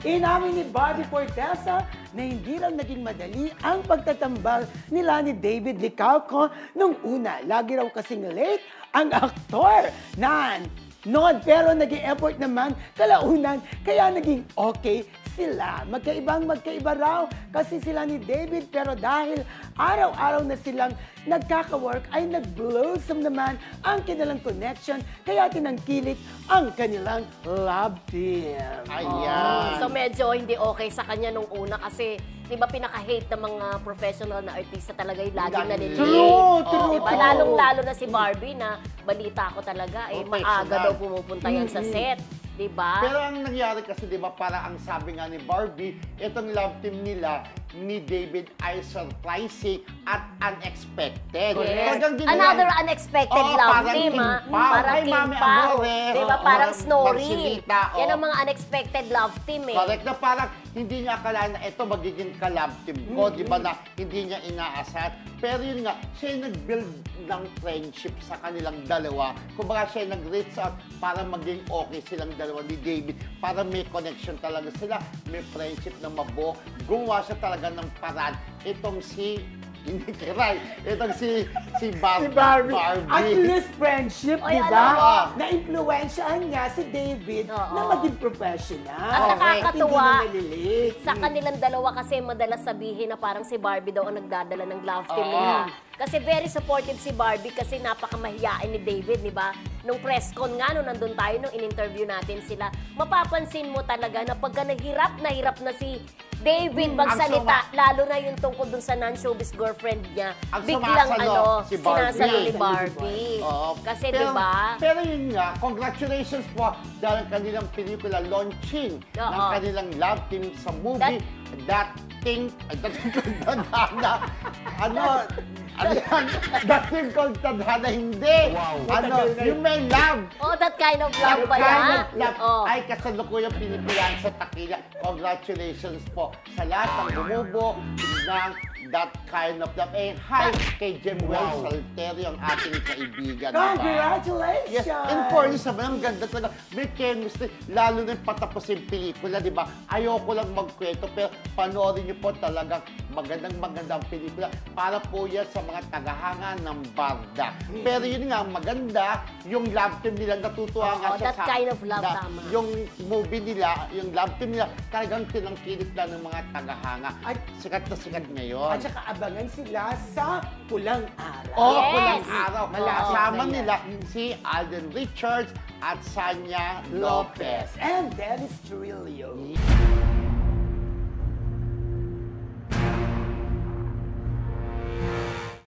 Inamin ni Barbie Fortesa na hindi lang naging madali ang pagtatambal nila ni David Licauco nung una. Lagi raw kasing late ang aktor na noon, pero naging effort naman kalaunan, kaya naging okay sila. Magkaiba raw kasi sila ni David, pero dahil araw-araw na silang nagkaka-work ay nag-blossom naman ang kanilang connection, kaya tinangkilik ang kanilang love team. Ayan. So medyo hindi okay sa kanya nung una kasi di ba pinaka-hate ng mga professional na artista talaga yung laging nalilate. True. Diba? Lalong-lalo na si Barbie na balita ko talaga, maaga daw pumupunta yan sa set. Diba? Pero ang nangyari kasi, diba, para ang sabi nga ni Barbie, itong love team nila ni David ay surprising at unexpected. Yes. Another unexpected love team, ha? Parang King Pao. Diba? Parang Snorri. Yan ang mga unexpected love team, eh. Correct, na parang hindi niya akala na ito magiging ka-love team ko, diba, na hindi niya inaasahan. Pero yun nga, siya yung nag-build ng friendship sa kanilang dalawa. Kumbaga siya yung nag-reach out para maging okay silang dalawa ni David. Para may connection talaga sila, may friendship na mabuo. Gumawa siya talaga ng paraan. Itong si itong si Barbie. At least friendship, di ba? Na-influensyahan niya si David na maging professional. At nakakatuwa, sa kanilang dalawa kasi madalas sabihin na parang si Barbie daw ang nagdadala ng love team nila. Kasi very supportive si Barbie kasi napakamahiyain ni David, di ba? Nung press con nga, nung nandun tayo, nung in-interview natin sila, mapapansin mo talaga na pagka nahirap na si David magsalita, lalo na yung tungkol dun sa non-showbiz girlfriend niya, biglang sinasalo ni Barbie. Kasi diba? Pero yun nga, congratulations po dahil kanilang pelikula launching ng kanilang love team sa movie That Thing Called Tadhana, hindi. Yung may love. That kind of love pa yan. Ay kasalukuyang pinipilihan sa takila. Congratulations po sa lahat ng bumubo ng That Kind of Love. Hi kay Jemuel Salterio, ang ating kaibigan. Congratulations! Yes, in fairness naman, ang ganda talaga. May chemistry, lalo na yung patapos yung pelikula, di ba? Ayoko lang magkwento, pero panoorin niyo po talagang magandang pelikula para po yan sa mga tagahanga ng barda. Pero yun nga, maganda, yung love team nila, natutuwa nga siya That Kind of Love, tama. Yung movie nila, yung love team nila, talagang tinangkilik na ng mga tagahanga. At sikat na sikat ngayon. At saka abangan sila sa Pulang Araw. Pulang Araw. Kasama nila si Alden Richards at Sanya Lopez. And Dennis Trillo.